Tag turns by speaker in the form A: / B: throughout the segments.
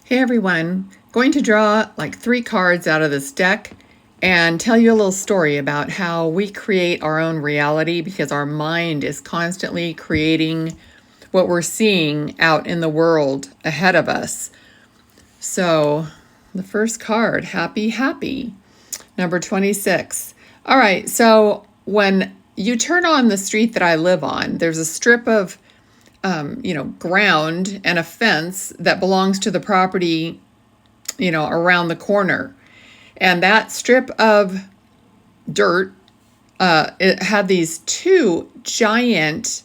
A: Hey everyone, going to draw like 3 cards out of this deck and tell you a little story about how we create our own reality because our mind is constantly creating what we're seeing out in the world ahead of us. So the first card, happy, happy, number 26. All right, so when you turn on the street that I live on, there's a strip of ground and a fence that belongs to the property, around the corner. And that strip of dirt, it had these 2 giant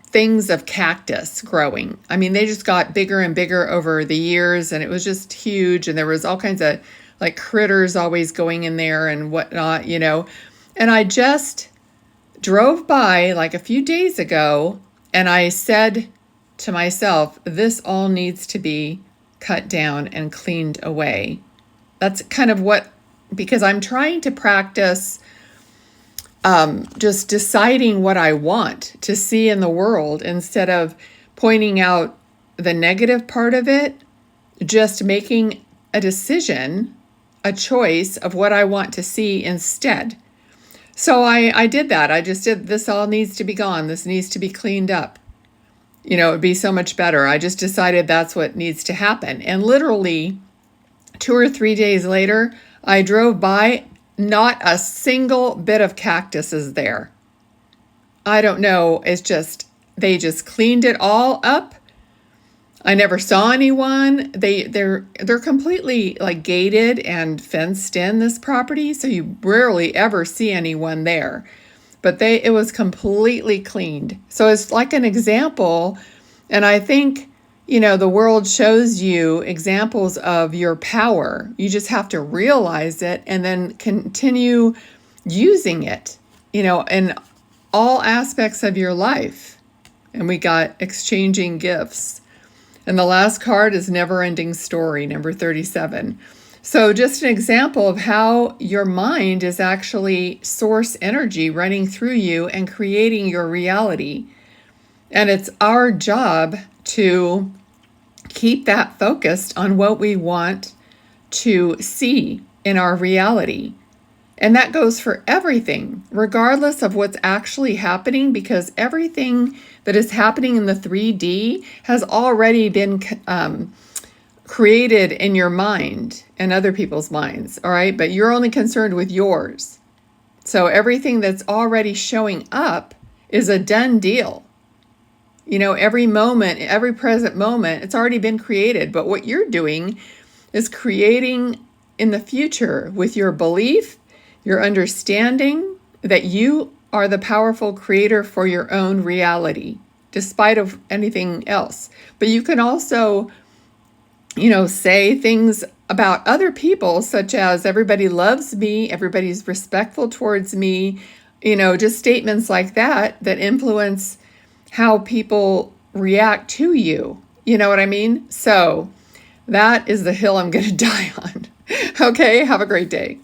A: things of cactus growing. I mean, they just got bigger and bigger over the years, and it was just huge. And there was all kinds of like critters always going in there and whatnot. And I just drove by like a few days ago, and I said to myself, this all needs to be cut down and cleaned away. That's kind of because I'm trying to practice just deciding what I want to see in the world instead of pointing out the negative part of it, just making a decision, a choice of what I want to see instead. So I did that. I just did, this all needs to be gone. This needs to be cleaned up. It would be so much better. I just decided that's what needs to happen. And literally 2 or 3 days later, I drove by, not a single bit of cactus is there. I don't know. It's just, they just cleaned it all up. I never saw anyone. They're completely like gated and fenced in, this property, so you rarely ever see anyone there. But it was completely cleaned. So it's like an example, and I think the world shows you examples of your power. You just have to realize it and then continue using it, in all aspects of your life. And we got exchanging gifts. And the last card is Never Ending Story, number 37. So just an example of how your mind is actually source energy running through you and creating your reality. And it's our job to keep that focused on what we want to see in our reality. And that goes for everything, regardless of what's actually happening, because everything that is happening in the 3D has already been created in your mind and other people's minds, all right? But you're only concerned with yours. So everything that's already showing up is a done deal. Every moment, every present moment, it's already been created. But what you're doing is creating in the future with your belief, your understanding that you are the powerful creator for your own reality, despite of anything else. But you can also, say things about other people, such as everybody loves me, everybody's respectful towards me, just statements like that influence how people react to you. You know what I mean? So that is the hill I'm going to die on. Okay, have a great day.